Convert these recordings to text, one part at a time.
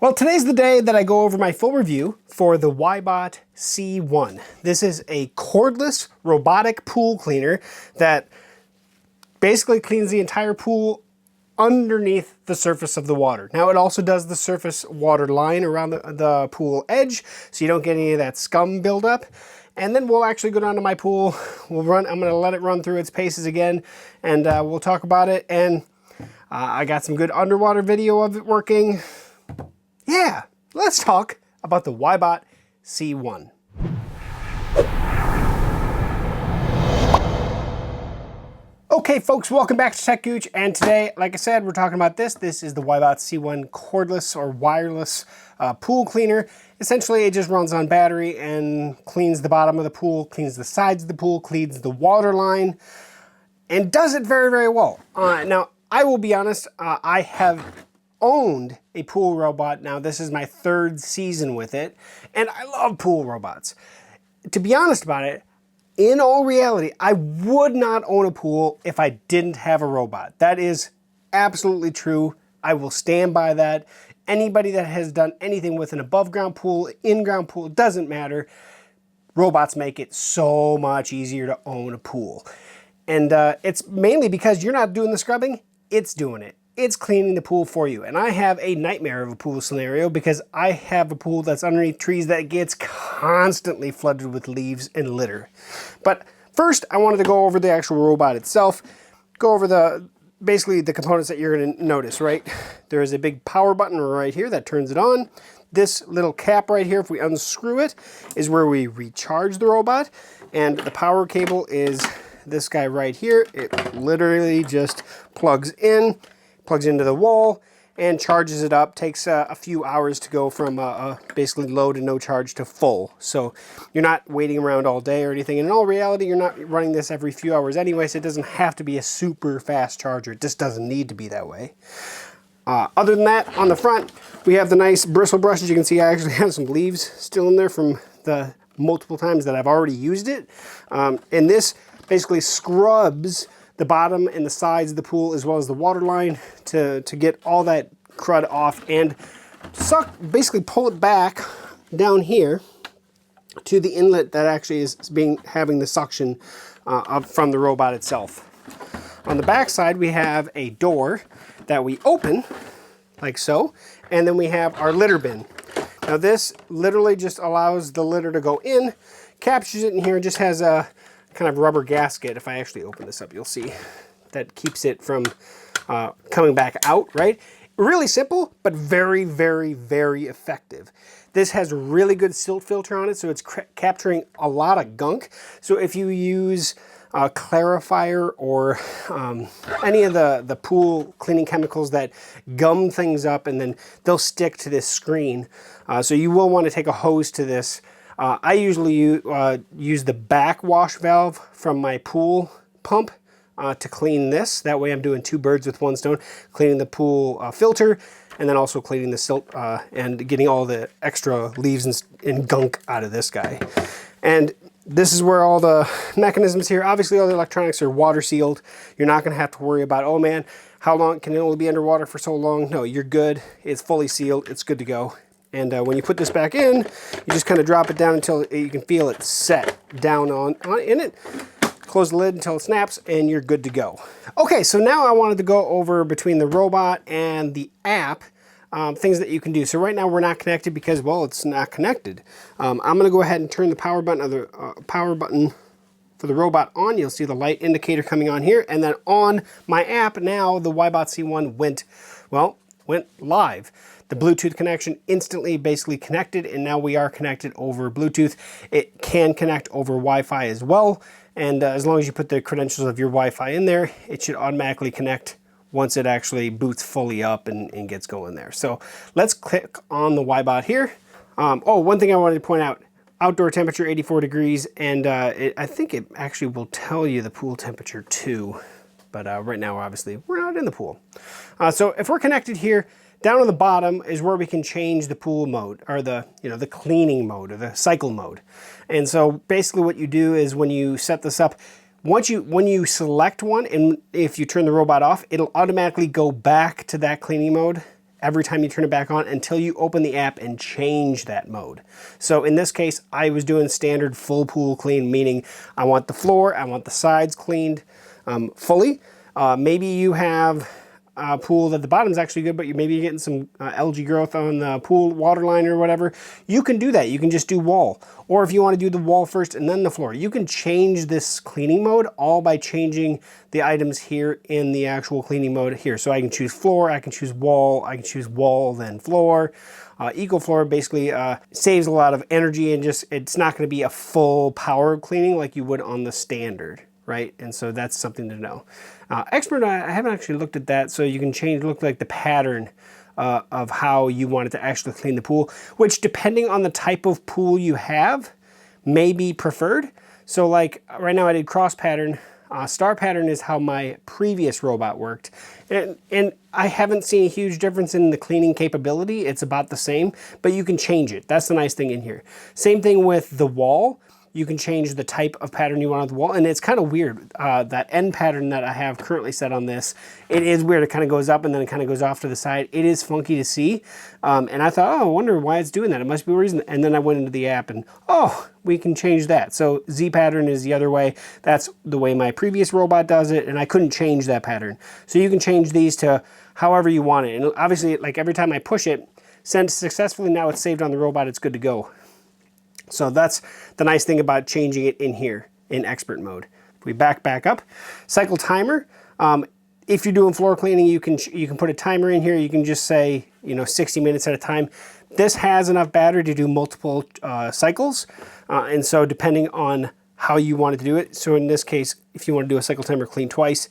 Well, today's the day that I go over my full review for the Wybot C1. This is a cordless robotic pool cleaner that basically cleans the entire pool underneath the surface of the water. Now it also does the surface water line around the pool edge, so you don't get any of that scum buildup. And then we'll actually go down to my pool. I'm gonna let it run through its paces again, and we'll talk about it. And I got some good underwater video of it working. Yeah, let's talk about the Wybot C1. Okay folks, welcome back to techgooch, and today, like I said, we're talking about this. This is the Wybot C1 cordless or wireless pool cleaner. Essentially, it just runs on battery and cleans the bottom of the pool, cleans the sides of the pool, cleans the water line, and does it very, very well. Now, I will be honest, I have owned a pool robot. Now, this is my third season with it, and I love pool robots. To be honest about it, in all reality, I would not own a pool if I didn't have a robot. That is absolutely true. I will stand by that. Anybody that has done anything with an above ground pool, in-ground pool, it doesn't matter. Robots make it so much easier to own a pool. And it's mainly because you're not doing the scrubbing, it's doing it. It's cleaning the pool for you. And I have a nightmare of a pool scenario because I have a pool that's underneath trees that gets constantly flooded with leaves and litter. But first, I wanted to go over the actual robot itself, go over basically the components that you're going to notice, right? There is a big power button right here that turns it on. This little cap right here, if we unscrew it, is where we recharge the robot. And the power cable is this guy right here. It literally just plugs into the wall and charges it up. Takes a few hours to go from basically low to no charge to full. So you're not waiting around all day or anything. And in all reality, you're not running this every few hours anyway, so it doesn't have to be a super fast charger. It just doesn't need to be that way. Other than that, on the front, we have the nice bristle brush. As you can see, I actually have some leaves still in there from the multiple times that I've already used it. And this basically scrubs the bottom and the sides of the pool as well as the water line to get all that crud off and basically pull it back down here to the inlet that actually is having the suction up from the robot itself. On the back side, we have a door that we open like so, and then we have our litter bin. Now this literally just allows the litter to go in, captures it in here, just has a kind of rubber gasket. If I actually open this up, you'll see that keeps it from coming back out, right? Really simple, but very, very, very effective. This has really good silt filter on it, so it's capturing a lot of gunk. So if you use clarifier or any of the pool cleaning chemicals that gum things up, and then they'll stick to this screen. So you will want to take a hose to this. I usually use the back wash valve from my pool pump to clean this. That way I'm doing two birds with one stone, cleaning the pool filter and then also cleaning the silt and getting all the extra leaves and gunk out of this guy. And this is where all the mechanisms here, obviously all the electronics are water sealed. You're not going to have to worry about, oh man, how long can it only be underwater for so long? No, you're good. It's fully sealed. It's good to go. And when you put this back in, you just kind of drop it down until you can feel it set down in it. Close the lid until it snaps, and you're good to go. Okay, so now I wanted to go over between the robot and the app, things that you can do. So right now we're not connected because, well, it's not connected. I'm going to go ahead and turn the power button for the robot on. You'll see the light indicator coming on here, and then on my app now, the Wybot C1 went live. The Bluetooth connection instantly basically connected, and now we are connected over Bluetooth. It can connect over Wi-Fi as well, and as long as you put the credentials of your Wi-Fi in there, it should automatically connect once it actually boots fully up and gets going there. So let's click on the Wybot here. One thing I wanted to point out, outdoor temperature 84 degrees, and I think it actually will tell you the pool temperature too, but right now obviously we're not in the pool. So if we're connected here, down on the bottom is where we can change the pool mode, or the cleaning mode, or the cycle mode. And so basically what you do is when you set this up, when you select one, and if you turn the robot off, it'll automatically go back to that cleaning mode every time you turn it back on until you open the app and change that mode. So in this case, I was doing standard full pool clean, meaning I want the floor, I want the sides cleaned fully. Maybe you have a pool that the bottom's actually good, but maybe you're getting some algae growth on the pool water line or whatever. You can do that. You can just do wall. Or if you want to do the wall first and then the floor, you can change this cleaning mode all by changing the items here in the actual cleaning mode here. So I can choose floor, I can choose wall, I can choose wall, then floor. EcoFloor basically saves a lot of energy, and just it's not going to be a full power cleaning like you would on the standard, right? And so that's something to know. Expert, I haven't actually looked at that, so you can change, look like the pattern of how you want it to actually clean the pool, which depending on the type of pool you have may be preferred. So like right now I did cross pattern. Star pattern is how my previous robot worked. And I haven't seen a huge difference in the cleaning capability. It's about the same, but you can change it. That's the nice thing in here. Same thing with the wall. You can change the type of pattern you want on the wall, and it's kind of weird. That end pattern that I have currently set on this, it is weird. It kind of goes up and then it kind of goes off to the side. It is funky to see, and I thought, oh, I wonder why it's doing that. It must be a reason. And then I went into the app and, oh, we can change that. So Z pattern is the other way. That's the way my previous robot does it, and I couldn't change that pattern. So you can change these to however you want it. And obviously, like every time I push it, send successfully, now it's saved on the robot, it's good to go. So that's the nice thing about changing it in here in expert mode. If we back up, cycle timer. If you're doing floor cleaning, you can put a timer in here. You can just say, 60 minutes at a time. This has enough battery to do multiple cycles. And so depending on how you want to do it. So in this case, if you want to do a cycle timer clean twice,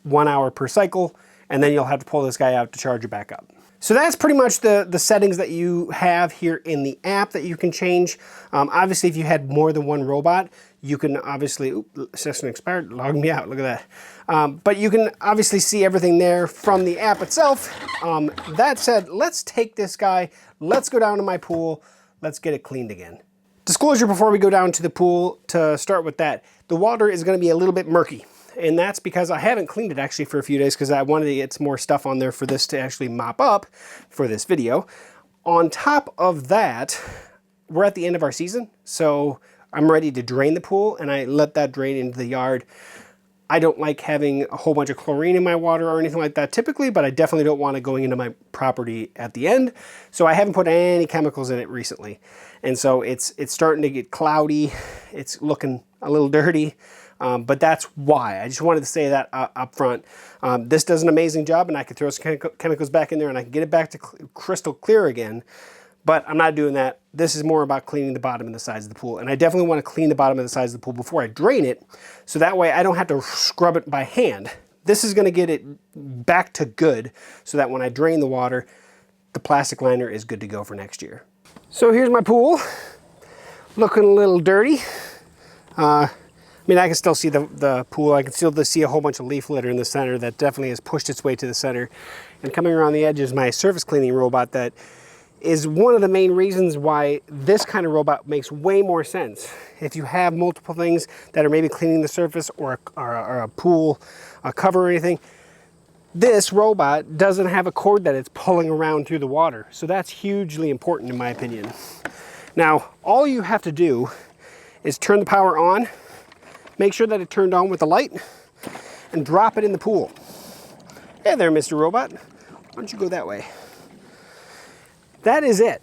1 hour per cycle, and then you'll have to pull this guy out to charge it back up. So that's pretty much the settings that you have here in the app that you can change. Obviously, if you had more than one robot, you can obviously, session expired, log me out, look at that. But you can obviously see everything there from the app itself. That said, let's take this guy, let's go down to my pool, let's get it cleaned again. Disclosure before we go down to the pool, to start with that, the water is gonna be a little bit murky. And that's because I haven't cleaned it actually for a few days because I wanted to get some more stuff on there for this to actually mop up for this video. On top of that, we're at the end of our season, so I'm ready to drain the pool, and I let that drain into the yard. I don't like having a whole bunch of chlorine in my water or anything like that typically, but I definitely don't want it going into my property at the end. So I haven't put any chemicals in it recently. And so it's starting to get cloudy. It's looking a little dirty. But that's why. I just wanted to say that up front. This does an amazing job, and I can throw some chemicals back in there and I can get it back to crystal clear again. But I'm not doing that. This is more about cleaning the bottom and the sides of the pool. And I definitely want to clean the bottom and the sides of the pool before I drain it, so that way I don't have to scrub it by hand. This is going to get it back to good, so that when I drain the water, the plastic liner is good to go for next year. So here's my pool. Looking a little dirty. I mean, I can still see the pool. I can still see a whole bunch of leaf litter in the center that definitely has pushed its way to the center. And coming around the edge is my surface cleaning robot that is one of the main reasons why this kind of robot makes way more sense. If you have multiple things that are maybe cleaning the surface or a pool, a cover or anything, this robot doesn't have a cord that it's pulling around through the water. So that's hugely important in my opinion. Now, all you have to do is turn the power on, make sure that it turned on with the light, and drop it in the pool. Hey there, Mr. Robot. Why don't you go that way? That is it.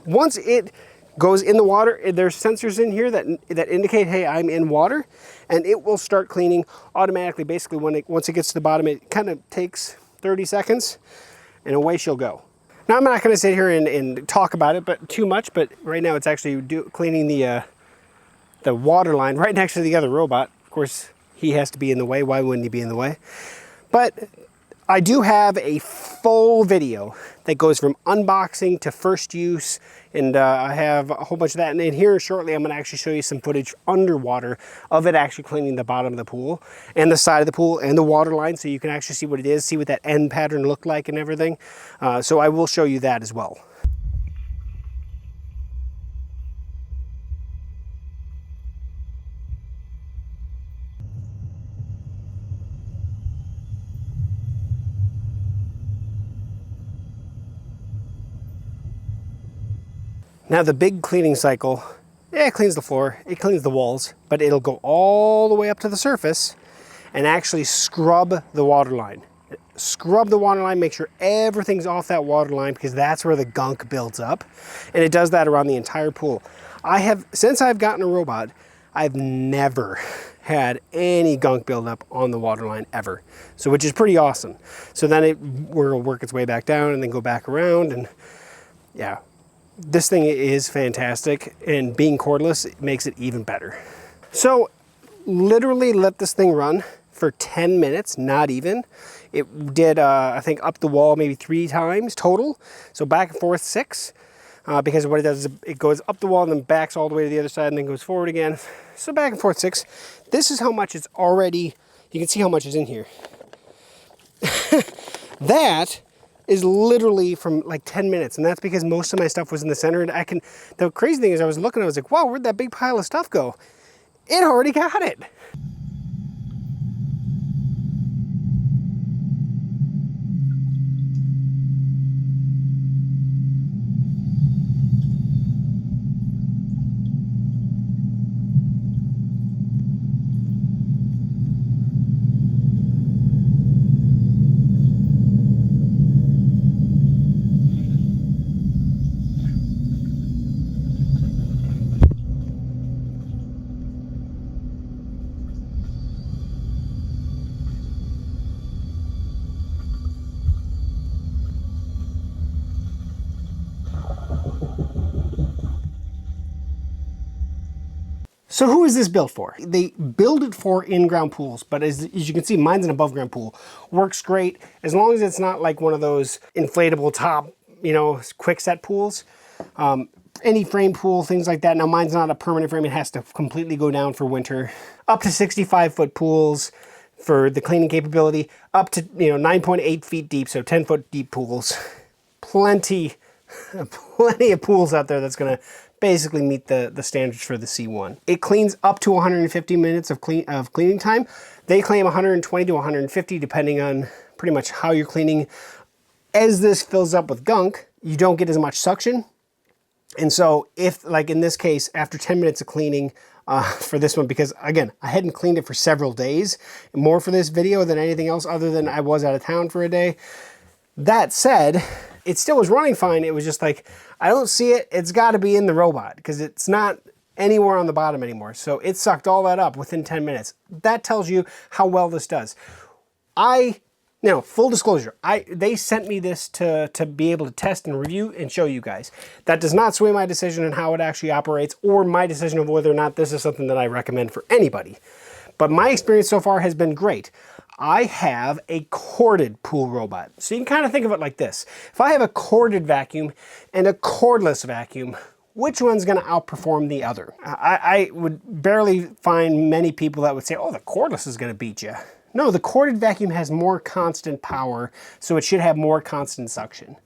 Once it goes in the water, there's sensors in here that indicate, hey, I'm in water, and it will start cleaning automatically. Basically, once it gets to the bottom, it kind of takes 30 seconds, and away she'll go. Now, I'm not going to sit here and talk about it, but too much. But right now, it's actually cleaning the water line right next to the other robot. Of course, he has to be in the way. Why wouldn't he be in the way? But I do have a full video that goes from unboxing to first use, and I have a whole bunch of that. And then here shortly, I'm going to actually show you some footage underwater of it actually cleaning the bottom of the pool and the side of the pool and the water line, so you can actually see what it is, see what that end pattern looked like and everything. So I will show you that as well. Now the big cleaning cycle, yeah, it cleans the floor, it cleans the walls, but it'll go all the way up to the surface and actually scrub the water line. Scrub the water line, make sure everything's off that water line, because that's where the gunk builds up. And it does that around the entire pool. Since I've gotten a robot, I've never had any gunk buildup on the water line ever. So, which is pretty awesome. So then it will work its way back down and then go back around, and yeah, this thing is fantastic, and being cordless makes it even better. So literally let this thing run for 10 minutes, not even. It did, I think, up the wall maybe 3 times total. So back and forth 6, because what it does is it goes up the wall and then backs all the way to the other side and then goes forward again. So back and forth 6. This is how much it's already, you can see how much is in here. That is literally from like 10 minutes, and that's because most of my stuff was in the center. And the crazy thing is I was looking, I was like, wow, where'd that big pile of stuff go? It already got it. So who is this built for? They build it for in-ground pools, but as you can see, mine's an above-ground pool. Works great, as long as it's not like one of those inflatable top, you know, quick set pools. Any frame pool, things like that. Now mine's not a permanent frame, it has to completely go down for winter. Up to 65-foot pools for the cleaning capability, up to, you know, 9.8 feet deep, so 10-foot deep pools. Plenty of pools out there that's gonna basically meet the standards for the C1. It cleans up to 150 minutes of cleaning time. They claim 120 to 150 depending on pretty much how you're cleaning. As this fills up with gunk, you don't get as much suction. And so if, like in this case, after 10 minutes of cleaning for this one, because again, I hadn't cleaned it for several days, more for this video than anything else other than I was out of town for a day. That said, it still was running fine. It was just like, I don't see it. It's got to be in the robot because it's not anywhere on the bottom anymore. So it sucked all that up within 10 minutes. That tells you how well this does. Full disclosure, they sent me this to be able to test and review and show you guys. That does not sway my decision on how it actually operates or my decision of whether or not this is something that I recommend for anybody. But my experience so far has been great. I have a corded pool robot. So you can kind of think of it like this. If I have a corded vacuum and a cordless vacuum, which one's gonna outperform the other? I would barely find many people that would say, oh, the cordless is gonna beat you. No, the corded vacuum has more constant power, so it should have more constant suction.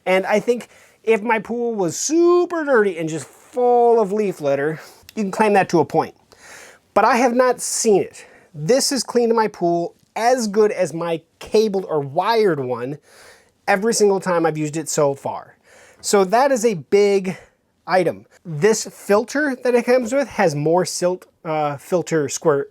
And I think if my pool was super dirty and just full of leaf litter, you can claim that to a point. But I have not seen it. This has cleaned my pool as good as my cabled or wired one every single time I've used it so far. So that is a big item. This filter that it comes with has more silt filter square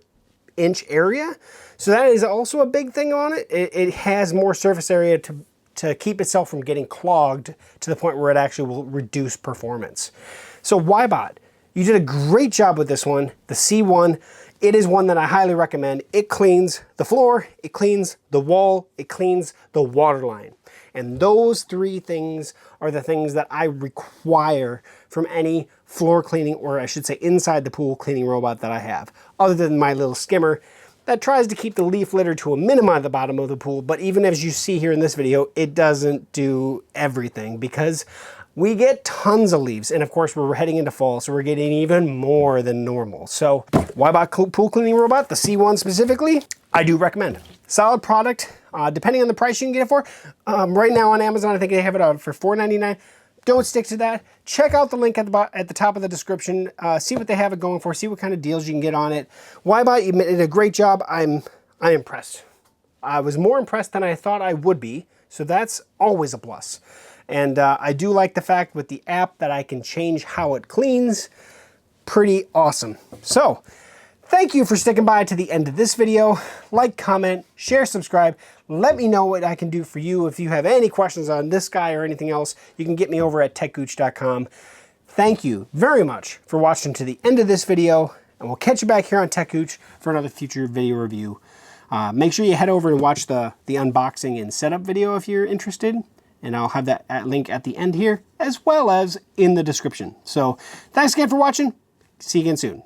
inch area. So that is also a big thing on it. It has more surface area to keep itself from getting clogged to the point where it actually will reduce performance. So Wybot, you did a great job with this one, the C1. It is one that I highly recommend. It cleans the floor, it cleans the wall, it cleans the water line. And those 3 things are the things that I require from any floor cleaning, or I should say inside the pool cleaning robot that I have, other than my little skimmer that tries to keep the leaf litter to a minimum at the bottom of the pool. But even as you see here in this video, it doesn't do everything because we get tons of leaves, and of course we're heading into fall, so we're getting even more than normal. So Wybot pool cleaning robot, the C1 specifically, I do recommend. Solid product, depending on the price you can get it for. Right now on Amazon, I think they have it out for $4.99. Don't stick to that. Check out the link at the top of the description. See what they have it going for. See what kind of deals you can get on it. Wybot, you did a great job. I'm impressed. I was more impressed than I thought I would be, so that's always a plus. And I do like the fact with the app that I can change how it cleans. Pretty awesome. So, thank you for sticking by to the end of this video. Like, comment, share, subscribe. Let me know what I can do for you. If you have any questions on this guy or anything else, you can get me over at techgooch.com. Thank you very much for watching to the end of this video, and we'll catch you back here on TechGooch for another future video review. Make sure you head over and watch the unboxing and setup video if you're interested, and I'll have that link at the end here, as well as in the description. So, thanks again for watching. See you again soon.